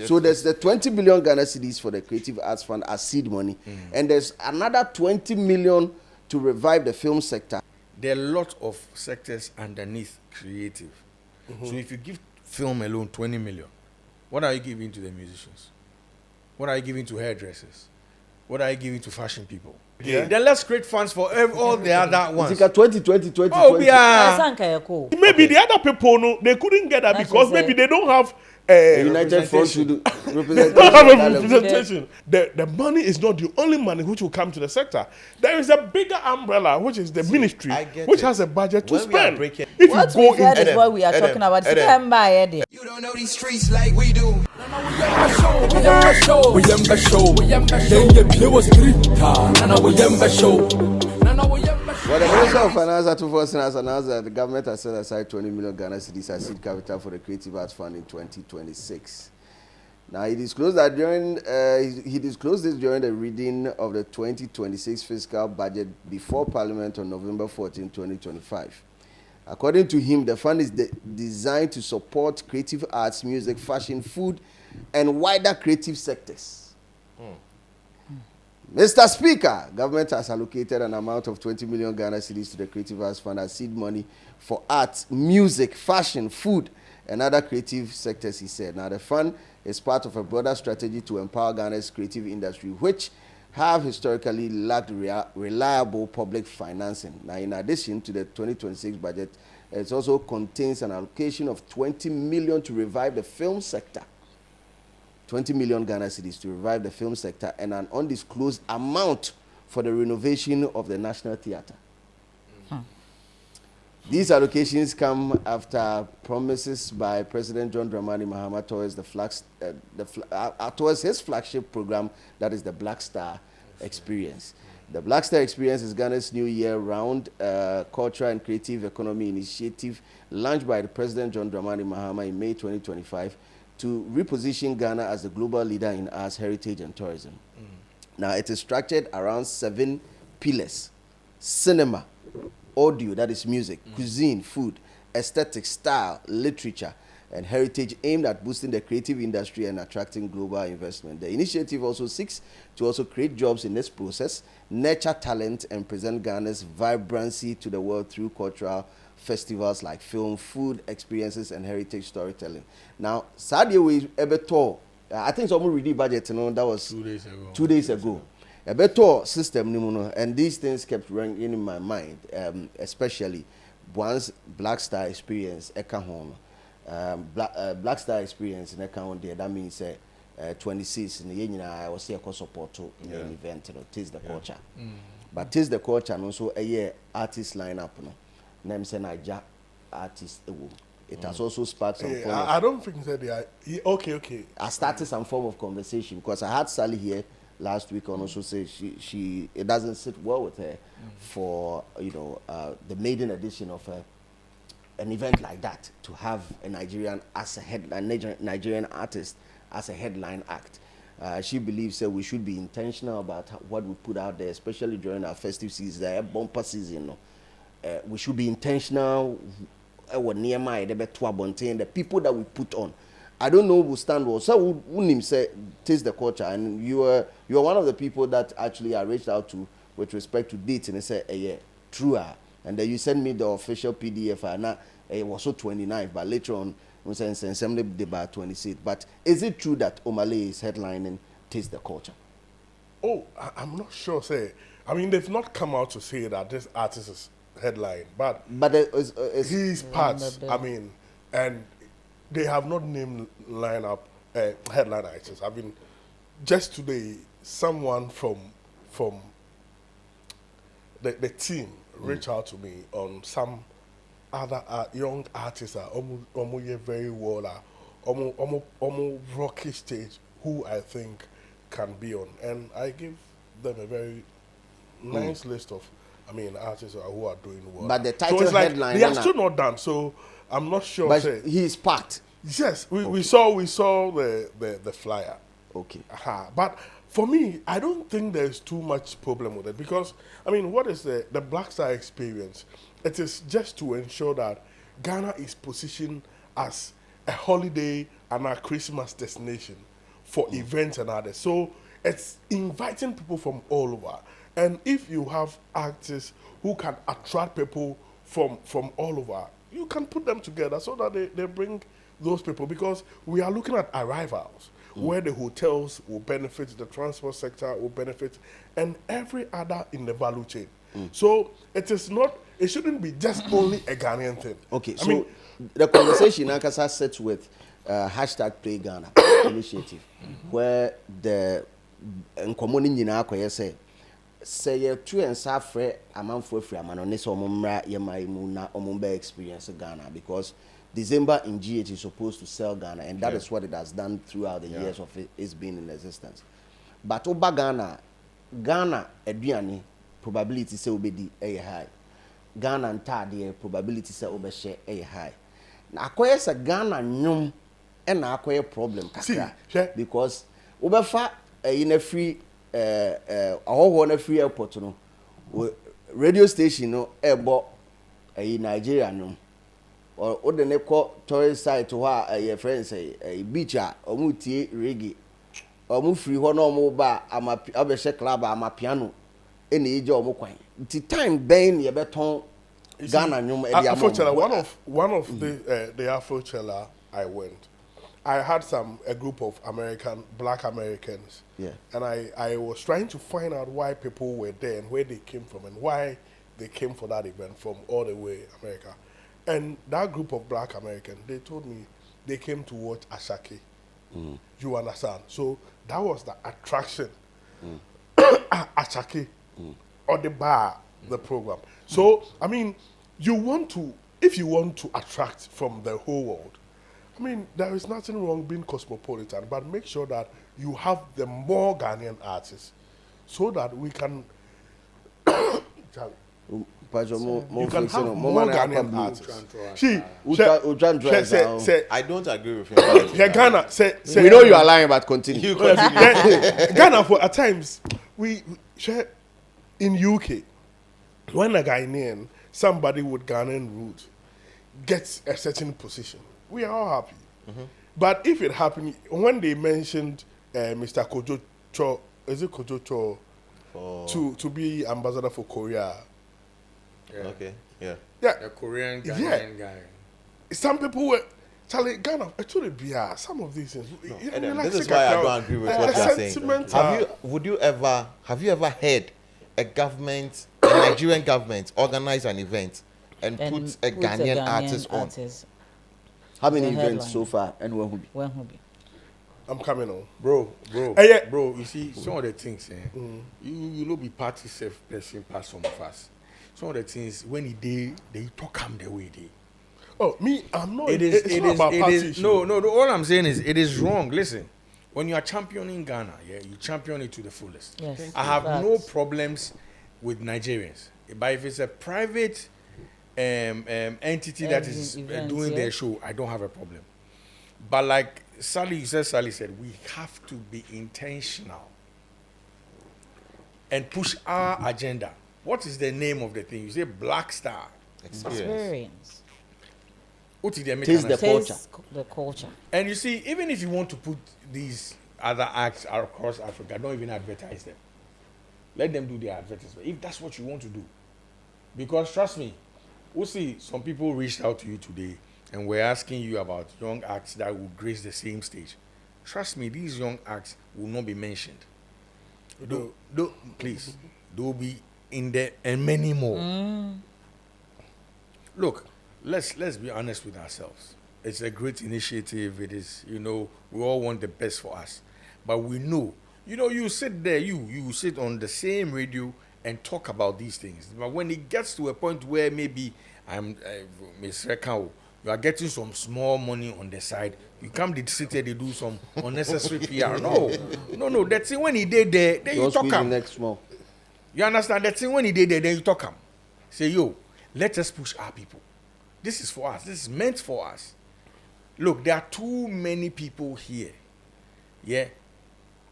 So there's the 20 billion Ghana cedis for the Creative Arts Fund as seed money, and there's another 20 million to revive the film sector. There are a lot of sectors underneath creative. So if you give film alone 20 million, what are you giving to the musicians? What are you giving to hairdressers? What are you giving to fashion people? Yeah. Then let's create funds for all the other ones. It's like a 2020. Oh, yeah. Maybe the other people, no, they couldn't get that because maybe they don't have United Front to do don't have a representation. The money is not the only money which will come to the sector. There is a bigger umbrella, which is the ministry, which has a budget to spend. If what you go we said in, is what we are talking about. You don't know these streets like we do. Well, the Minister of Finance has announced that the government has set aside 20 million Ghana cedis as seed capital for the Creative Arts Fund in 2026. Now, he disclosed that this during the reading of the 2026 fiscal budget before Parliament on November 14, 2025. According to him, the fund is designed to support creative arts, music, fashion, food, and wider creative sectors. Mr. Speaker, government has allocated an amount of 20 million Ghana cedis to the Creative Arts Fund as seed money for arts, music, fashion, food, and other creative sectors, he said. Now, the fund is part of a broader strategy to empower Ghana's creative industry, which have historically lacked reliable public financing. Now, in addition to the 2026 budget, it also contains an allocation of 20 million to revive the film sector. 20 million Ghana cedis to revive the film sector and an undisclosed amount for the renovation of the National Theatre. These allocations come after promises by President John Dramani Mahama towards his flagship program, that is the Black Star Experience. The Black Star Experience is Ghana's new year-round cultural and creative economy initiative launched by the President John Dramani Mahama in May 2025 to reposition Ghana as a global leader in arts, heritage, and tourism. Now, it is structured around 7 pillars: cinema, audio, that is music, cuisine, food, aesthetics, style, literature, and heritage, aimed at boosting the creative industry and attracting global investment. The initiative also seeks to also create jobs in this process, nurture talent, and present Ghana's vibrancy to the world through cultural festivals like film, food, experiences, and heritage storytelling. Now, Sadia we ebeto, I think someone read the budget, you know, that was 2 days ago. A better system, and these things kept ringing in my mind, especially once Black Star Experience, Black Star Experience in account there. That means 26 in the year I was here support to the event, you know, Taste the Culture. But Taste the Culture and also a year artist lineup, no. Name say Niger artist. It has also sparked some form I don't think that they are. Okay. I started some form of conversation because I had Sally here last week and also say she it doesn't sit well with her for the maiden edition of an event like that, to have a Nigerian as a Nigerian artist as a headline act. She believes that we should be intentional about what we put out there, especially during our festive season, bumper season. We should be intentional. The people that we put on, I don't know who stand well. So who say Taste the Culture, and you are one of the people that actually I reached out to with respect to dates, and they said, yeah, true. And then you send me the official PDF, and it was so 29, but later on we say assembly debate 26. But is it true that Omale is headlining Taste the Culture? Oh, I'm not sure. I mean, they've not come out to say that this artist is headline, but he's part. I mean, and they have not named headline artists. I mean, just today, someone from the team reached out to me on some other young artists are very well, rocky stage, who I think can be on, and I give them a very nice list of artists who are doing well. But the title so headline, they are still not done, so I'm not sure. But he's part. Yes, we saw the flyer. Okay. But for me, I don't think there's too much problem with it, because what is the Black Star Experience? It is just to ensure that Ghana is positioned as a holiday and a Christmas destination for events and others. So it's inviting people from all over. And if you have artists who can attract people from all over, you can put them together so that they bring those people, because we are looking at arrivals where the hotels will benefit, the transport sector will benefit, and every other in the value chain. So it shouldn't be just only a Ghanaian thing. Okay, so the conversation Ankasa sets with hashtag Play Ghana initiative, where the Nkomoni nyina akoye say you two and safre amanfo afri amano so omumra yemai mu na omumba experience Ghana, because December in GH is supposed to sell Ghana, and that is what it has done throughout the years of its being in existence. But Oba Ghana aduane probability say obedi high. Ghana ntade probability say obehye high. Na akoye say Ghana nyum e na akoye problem kakra, because obefa in a free na free airport no radio station no ebo Nigeria no, or the neko tourist site where your friends say beach omutie reggae omu free ho no mo ba ama abehye club ama piano ene eje omu kwan nti time ben ye beton Ghana nyum e dia one of the Afrochella I went, I had a group of black Americans, and I was trying to find out why people were there and where they came from and why they came for that event from all the way America. And that group of black Americans, they told me they came to watch Ashake. You understand? So that was the attraction. Ashake or the bar, the program. So I mean, if you want to attract from the whole world, I mean, there is nothing wrong being cosmopolitan, but make sure that you have the more Ghanaian artists so that we can you can have more Ghanaian artists. I don't agree with him. Ghana, we know you are lying, but continue. Ghana, for at times, we share in UK, when a Ghanaian, somebody with Ghanaian roots, gets a certain position, we are all happy. But if it happened, when they mentioned Mr. Kojo Cho, is it Kojo Cho, to be ambassador for Korea? Okay, yeah. A Korean Ghanaian guy. Some people were telling Ghana, actually, some of these things. This is why I don't agree with what you're saying. Have you ever heard a Nigerian government organize an event and put a Ghanaian artist on? How many events so far? And when will be? I'm coming on, bro. You see, some of the things, you will be party safe person past some of us. Some of the things when they talk them the way they. Oh, me, I'm not. It's not about party issue. No. All I'm saying is it is wrong. Listen, when you are championing Ghana, you champion it to the fullest. Yes, I have no problems with Nigerians, but if it's a private entity that is doing their show, I don't have a problem. But like Sally said, we have to be intentional and push our agenda. What is the name of the thing? You say Black Star Experience. What is the The culture. And you see, even if you want to put these other acts across Africa, don't even advertise them. Let them do their advertisement if that's what you want to do. Because trust me, we'll see some people reached out to you today and we're asking you about young acts that will grace the same stage. Trust me, these young acts will not be mentioned. Please, they will be in there and many more. Look, let's be honest with ourselves. It's a great initiative. It is, we all want the best for us. But we know, you sit there, you sit on the same radio and talk about these things. But when it gets to a point where maybe Ms. Rekao, you are getting some small money on the side, you come to the city, they do some unnecessary PR. No. That's it. When he did there, then you talk him. You understand? That's it. When he did there, then you talk him. Say, let us push our people. This is for us. This is meant for us. Look, there are too many people here. Yeah.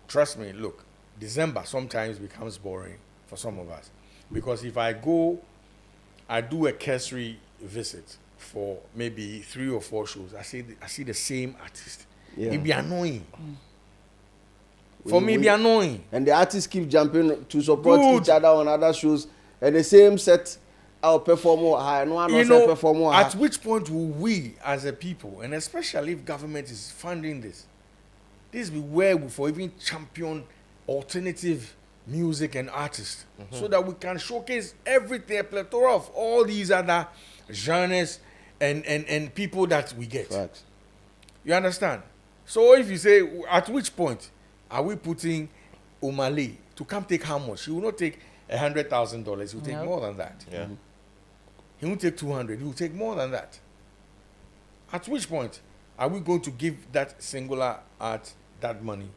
Trust me, look, December sometimes becomes boring for some of us. Because if I do a cursory visit for maybe 3 or 4 shows, I see the same artist. Yeah. It be annoying. For me, it be annoying. And the artists keep jumping to support Good. each other on other shows, and the same set, I'll perform more high, no one else will perform more high. At which point will we, as a people, and especially if government is funding this be where we for even champion alternative music and artists, so that we can showcase everything, a plethora of all these other genres and people that we get. Facts. You understand? So if you say, at which point are we putting Omale to come take how much? He will not take $100,000. He will take more than that. Yeah. He won't take 200. He will take more than that. At which point are we going to give that singular art that money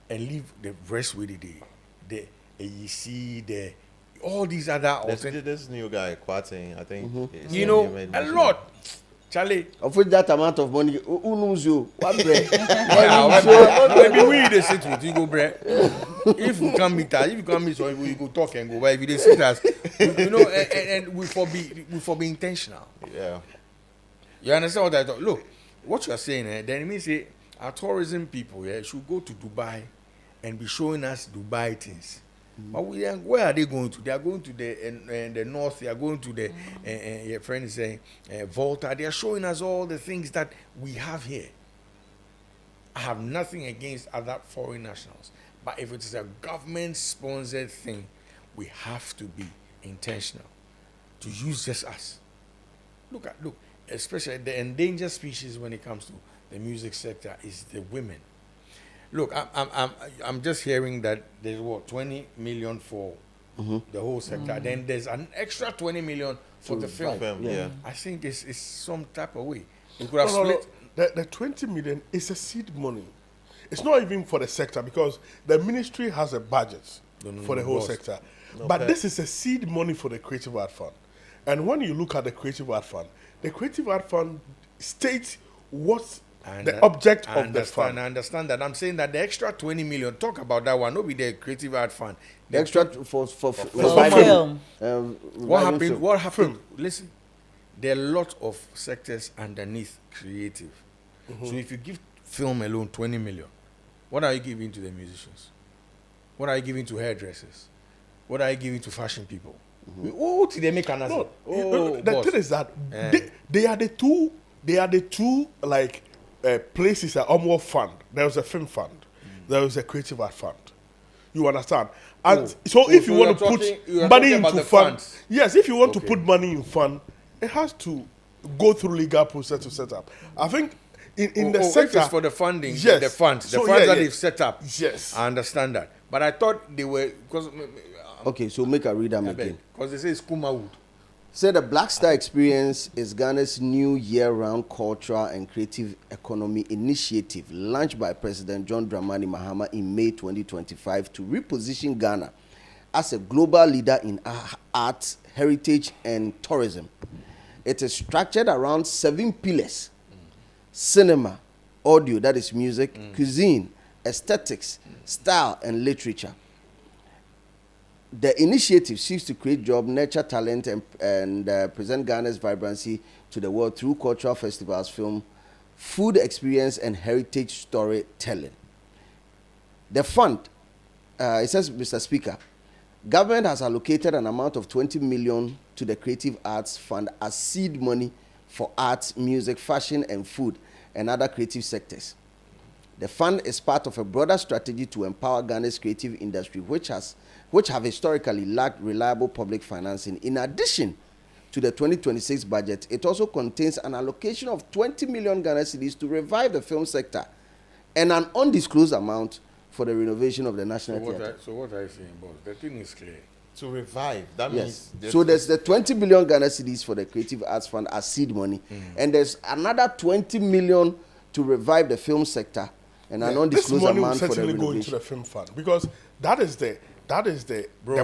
and leave the rest with the AEC, the all these other This new guy, Kwatin, I think. you know, a lot. Charlie. Of which that amount of money, who knows you? What bread? Maybe we dey sit with you go bread. If you come meet us, so you go talk and go. But if you dey sit us, you know, and we for be intentional. Yeah. You understand what I thought? Look, what you are saying, then it means say our tourism people should go to Dubai and be showing us Dubai things. But where are they going to? They are going to the north. They are going to the your friend is saying Volta. They are showing us all the things that we have here. I have nothing against other foreign nationals, but if it is a government-sponsored thing, we have to be intentional to use just us. Look, especially the endangered species when it comes to the music sector is the women. Look, I'm just hearing that there's 20 million for the whole sector. Then there's an extra 20 million for the film. Yeah. I think it's some type of way. We could have split. The 20 million is a seed money. It's not even for the sector because the ministry has a budget for the whole sector. But this is a seed money for the Creative Art Fund. And when you look at the Creative Art Fund states what the object of the fund. I understand that. I'm saying that the extra 20 million, talk about that one, not be the Creative Art Fund. The extra for film. What happened? Listen, there are a lot of sectors underneath creative. So if you give film alone 20 million, what are you giving to the musicians? What are you giving to hairdressers? What are you giving to fashion people? Oh, did they make an answer? The thing is that they are the two like places that are more fund. There was a film fund. There was a creative art fund. You understand? And if you want to put money into fund, yes, if you want to put money in fund, it has to go through legal process to set up. I think in the sector, if it's for the funding, yes. the funds that they've set up. Yes, I understand that. But I thought they were because. Okay, so make a read them again. Because they say it's Kumawood. Say the Black Star Experience is Ghana's new year-round cultural and creative economy initiative launched by President John Dramani Mahama in May 2025 to reposition Ghana as a global leader in art, heritage, and tourism. It is structured around 7 pillars: cinema, audio, that is music, cuisine, aesthetics, style, and literature. The initiative seeks to create jobs, nurture talent, and present Ghana's vibrancy to the world through cultural festivals, film, food experience, and heritage storytelling. The fund, it says, Mr. Speaker, government has allocated an amount of 20 million to the Creative Arts Fund as seed money for arts, music, fashion, and food, and other creative sectors. The fund is part of a broader strategy to empower Ghana's creative industry, which have historically lacked reliable public financing. In addition to the 2026 budget, it also contains an allocation of 20 million Ghana cedis to revive the film sector and an undisclosed amount for the renovation of the National Theatre. So what are you saying, boss? The thing is clear. To revive, that means... So there's the 20 billion Ghana cedis for the Creative Arts Fund as seed money, and there's another 20 million to revive the film sector and an undisclosed amount for the renovation. This money will certainly go into the film fund because that is the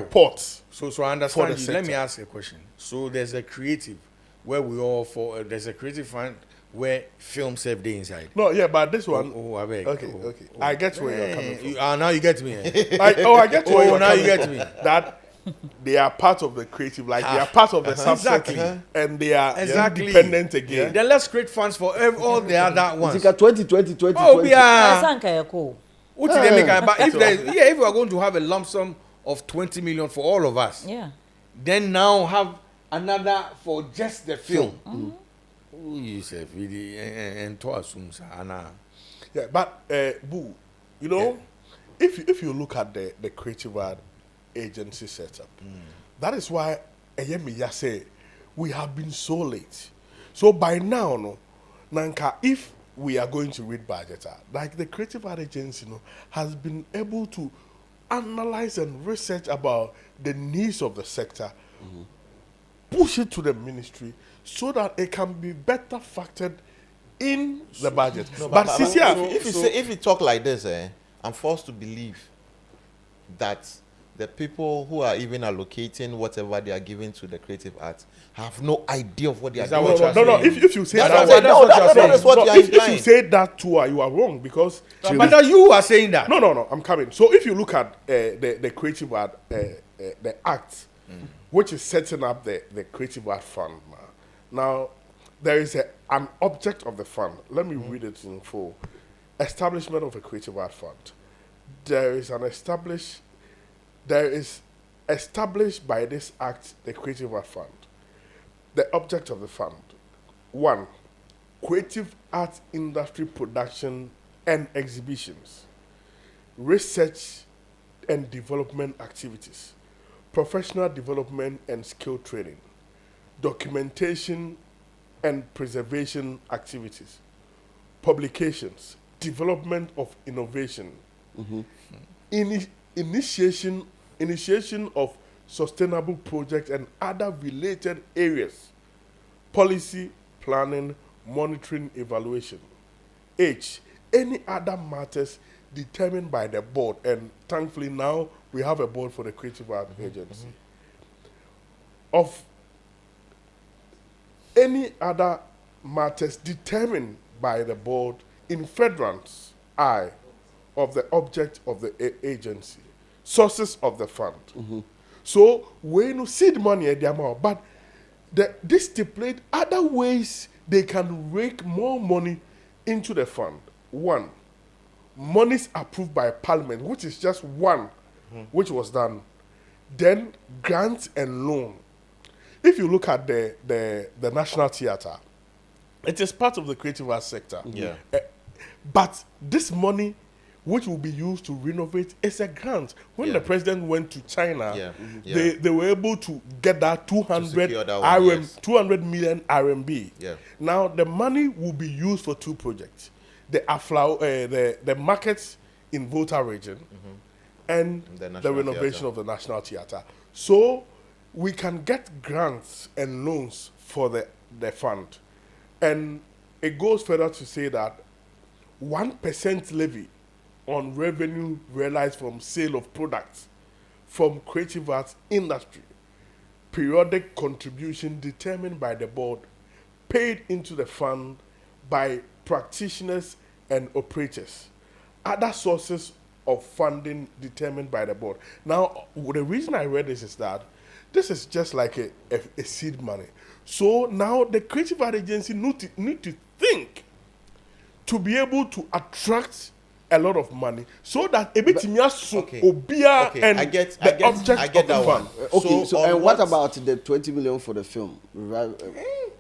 port. So I understand you. Let me ask you a question. So there's a creative where we all for there's a creative fund where film save day inside. No, yeah, but this one. I beg. Okay. I get where you're coming from. Now you get me. I get where you're now coming you get from. me. That they are part of the creative, like they are part of the subset, Exactly. and they are Exactly. independent again. Then let's create funds for all the other ones. It's like a 2020. Oh, yeah. Asankayako. But if we are going to have a lump sum of 20 million for all of us, Yeah. then now have another for just the film. You say, and to assume, Yeah, but Boo, you know, if you look at the creative art agency setup, that is why Eyemiya say we have been so late. So by now, no, Nanka, if we are going to read budget, like the creative art agency, has been able to analyze and research about the needs of the sector, push it to the ministry so that it can be better factored in the budget. No, but if you talk like this, I'm forced to believe that the people who are even allocating whatever they are giving to the creative arts have no idea of what they are doing. No. If you say if you say that too, you are wrong because. But you are saying that. No. I'm coming. So if you look at the creative art, the act, which is setting up the creative art fund. Now, there is an object of the fund. Let me read it in full. Establishment of a creative art fund. There is established by this act the creative art fund. The object of the fund: 1. Creative art industry production and exhibitions, research and development activities, professional development and skill training, documentation and preservation activities, publications, development of innovation, initiation of sustainable projects and other related areas, policy, planning, monitoring, evaluation. H. Any other matters determined by the board, and thankfully now we have a board for the creative art agency. Of any other matters determined by the board in furtherance, I, of the object of the agency, sources of the fund. So when you see the money at the amount, but this stipulate other ways they can rake more money into the fund. 1, monies approved by Parliament, which is just one, which was done. Then grants and loan. If you look at the National Theatre, it is part of the creative arts sector. But this money, which will be used to renovate, is a grant. When the president went to China, they were able to get that 200 million RMB. Now the money will be used for 2 projects: the markets in Volta region and the renovation of the National Theatre. So we can get grants and loans for the fund. And it goes further to say that 1% levy on revenue realized from sale of products from creative arts industry, periodic contribution determined by the board, paid into the fund by practitioners and operators, other sources of funding determined by the board. Now, the reason I read this is that this is just like a seed money. So now the creative art agency need to think to be able to attract a lot of money so that a bit obia and I get object of the fund. And what about the 20 million for the film?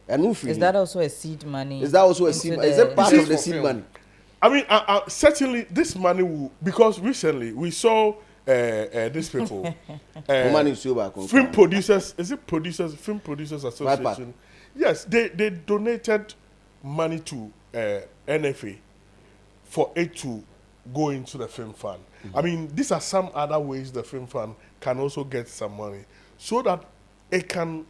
Is that also a seed money? Is that also a seed money? Is it part of the seed money? I mean, certainly this money will, because recently we saw these people, film producers, Film Producers Association. Yes, they donated money to NFA for it to go into the film fund. I mean, these are some other ways the film fund can also get some money so that it can,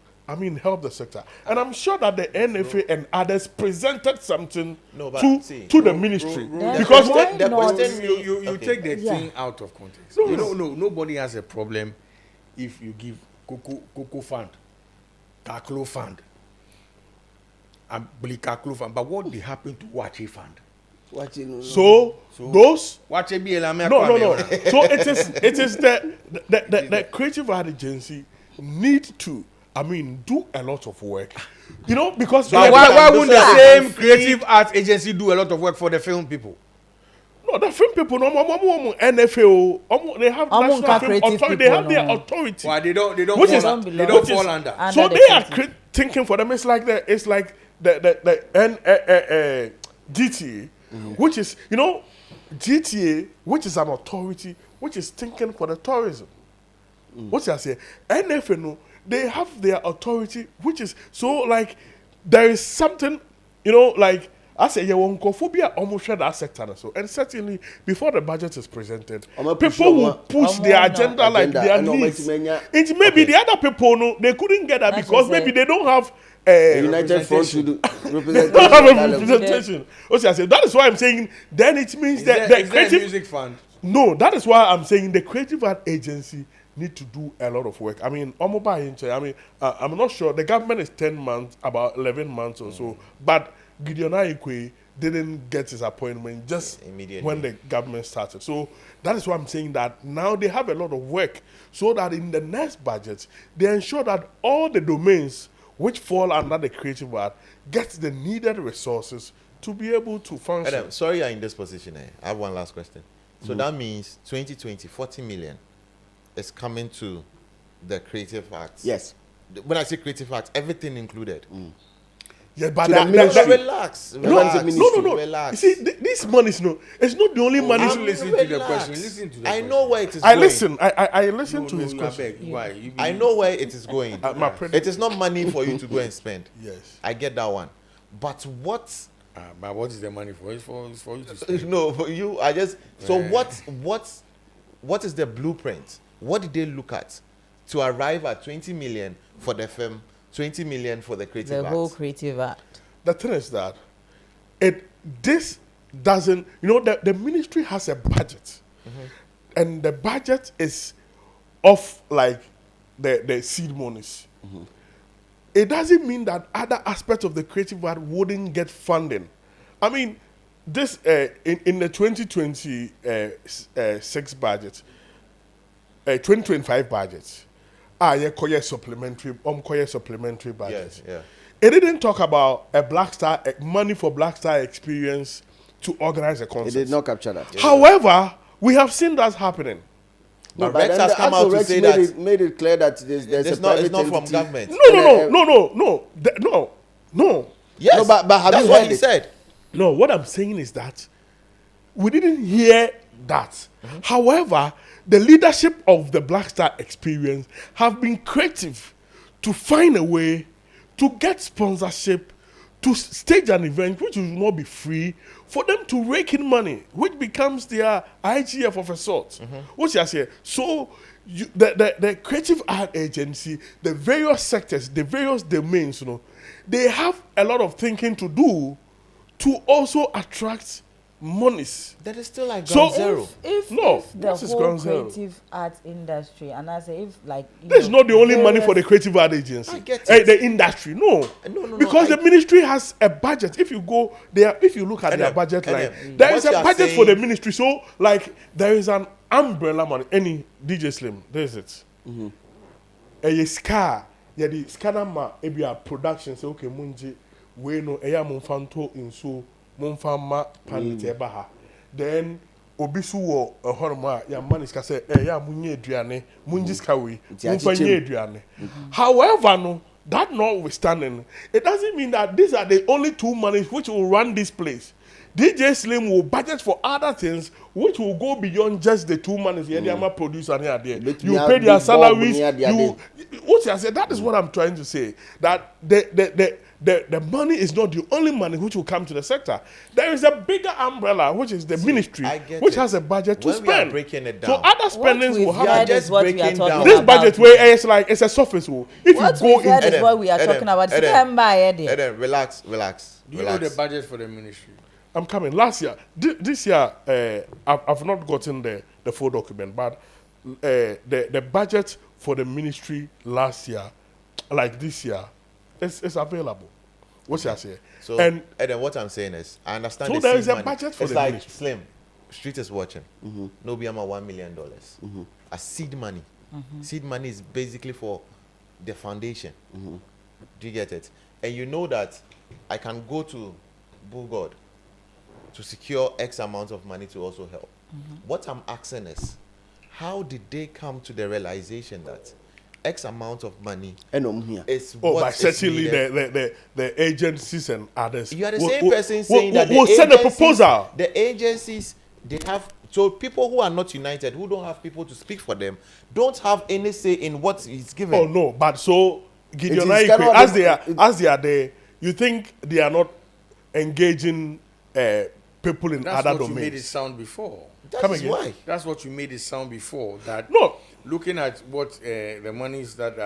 help the sector. And I'm sure that the NFA and others presented something to the ministry. Because you take the thing out of context. Nobody has a problem if you give Cocoa Fund, Kaklo Fund, but what they happen to Wachi Fund? So those watch it be no. So it is the creative art agency need to, I mean, do a lot of work, you know, because why wouldn't the same creative art agency do a lot of work for the film people? No, the film people, no, NFL, they have national film authority. They have their authority. Why they don't fall under. So they are thinking for them. It's like the GTA, which is, you know, GTA, which is an authority, which is thinking for the tourism. What I say, NFL, they have their authority, which is so like there is something, you know, like. I say, you won't phobia almost share that sector. So, and certainly before the budget is presented, people will push their agenda like their needs. And maybe the other people, no, they couldn't get that because maybe they don't have United Front to do they don't have a representation. Okay, I say, that is why I'm saying then it means that the creative music fund. No, that is why I'm saying the creative art agency need to do a lot of work. I mean, I'm not sure. The government is 10 months, about 11 months or so, but Gideon Aikwe didn't get his appointment just when the government started. So that is why I'm saying that now they have a lot of work so that in the next budget, they ensure that all the domains which fall under the creative art get the needed resources to be able to function. Adam, sorry you're in this position. I have one last question. So that means 2020, 40 million is coming to the creative arts. Yes. When I say creative arts, everything included. Yeah, but relax. No. Relax. You see, this money is it's not the only money. Listen to the question. I know where it is I going. listen. I listen to his question. Why? I know where it is going. It is not money for you to go and spend. Yes. I get that one. But what? But what is the money for? It's for you to spend. No, for you. So what is the blueprint? What did they look at to arrive at 20 million for the film? 20 million for the creative art. The whole creative art. The thing is that this doesn't, you know, the ministry has a budget, and the budget is of like the seed monies. It doesn't mean that other aspects of the creative art wouldn't get funding. I mean, this in the 2026 budget, 2025 budget. Supplementary budget. Yes. It didn't talk about a Black Star money for Black Star experience to organize a concert. It did not capture that. However, we have seen that happeing. But Rex has come out to say that made it clear that there's it's not from government. No. Yes, no, but have that's you what heard he said. No, what I'm saying is that we didn't hear that. However, the leadership of the Black Star experience have been creative to find a way to get sponsorship, to stage an event which will not be free, for them to rake in money, which becomes their IGF of a sort. What I say? So the creative art agency, the various sectors, the various domains, you know, they have a lot of thinking to do to also attract monies. That is still like ground zero. If the whole creative arts industry, and I say if like that's not the only money for the creative art agency. I get it. The industry, no, because the ministry has a budget. If you go there, if you look at their budget line, there is a budget for the ministry. So like there is an umbrella money. Any DJ Slim, there's it. A scar, the scanner ma ebia production say okay munji we no eya munfanto inso munfama panite baha. Then obisu wo ehoroma ya manis ka say eya munye aduane munji skawe munfanye aduane. However, no, that notwithstanding, it doesn't mean that these are the only two monies which will run this place. DJ Slim will budget for other things which will go beyond just the two monies. You pay their salaries. What I said, that is what I'm trying to say. That the money is not the only money which will come to the sector. There is a bigger umbrella, which is the ministry, which has a budget to spend. So other spendings will have. This budget where it's like it's a surface. If you go into is what we are talking about. Relax. Do you know the budget for the ministry? I'm coming. Last year, this year, I've not gotten the full document, but the budget for the ministry last year, like this year, is available. What's I say? So, and then what I'm saying is, I understand. So the there is seed a money. budget for it's the like ministry. Slim. Street is watching. No be $1 million. A seed money. Seed money is basically for the foundation. Do you get it? And you know that I can go to Bulgod to secure X amount of money to also help. What I'm asking is, how did they come to the realization that X amount of money is what but is certainly needed? the agencies and others. You are the same person saying that we'll send a proposal. The agencies, they have, so people who are not united, who don't have people to speak for them, don't have any say in what is given. Oh no, but so Gideon, as they are there, you think they are not engaging people in That's other what domains? you made it sound before. That is why. That's what you made it sound before. That No. Looking at what the monies that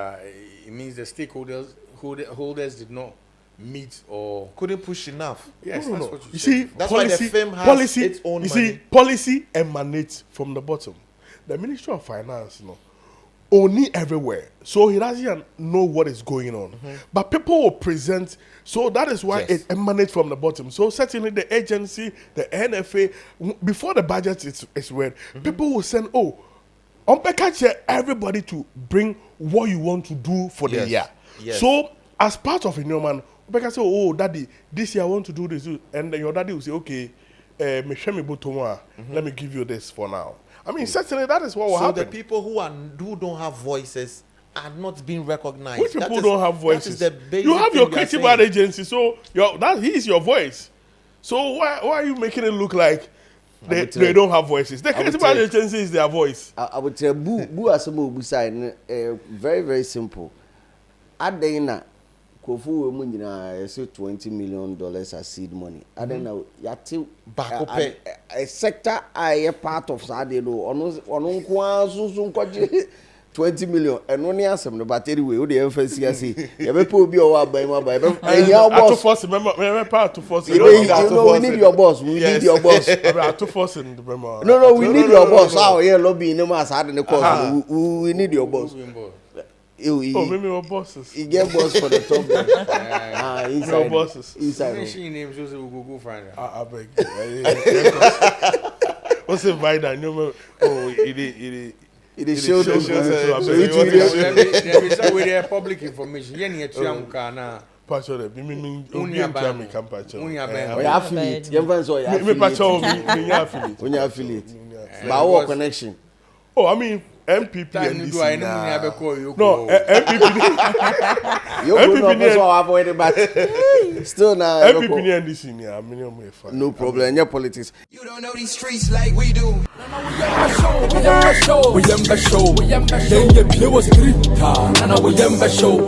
it means the stakeholders holders did not meet or Couldn't push enough. yes, No. that's what you You said see, before. That's why the policy, firm has policy, its own you money. see, policy emanates from the bottom. The Ministry of Finance, only everywhere. So he doesn't know what is going on. But people will present, so that is why Yes. it emanates from the bottom. So certainly the agency, the NFA, before the budget is read, people will send, on package everybody to bring what you want to do for the Yes. year. Yes. So as part of a new man, Becca say, daddy, this year I want to do this. And then your daddy will say, okay, let me give you this for now. I mean, certainly that is what will So happen. the people who don't have voices are not being recognized. Which people don't have voices? That is the basic You have thing your we are creative saying. art agency, so he is your voice. So why are you making it look like they don't have voices? The creative art agency is their voice. I would say boo asemo bu side very very simple. Adena kofu we mu nyina say $20 million as seed money. Adena yati a sector a part of sade no ono nko asunsun kwaje 20 million and only asem no but anyway we dey emphasize say you be obi o wa ban ma ban ehia boss Remember part to force. we need your boss. We need your boss. To force in the memo. No, we need your boss. How here lobby no mas had the course. We need your boss. Maybe your bosses. You get boss for the top. Inside. Your bosses. Inside. Mention names, so we go find her. I beg. What's it by that? It shows. So There is always public information. Yen yet young kana. Pacho de affiliate. You find so affiliate. But our connection. Oh, I mean MPP and do I know No, MPP. MPP still now. MPP and this in minimum. No problem. Your politics. You don't know these streets like we do. We am the show. Then you play was 3 times. And we am the show.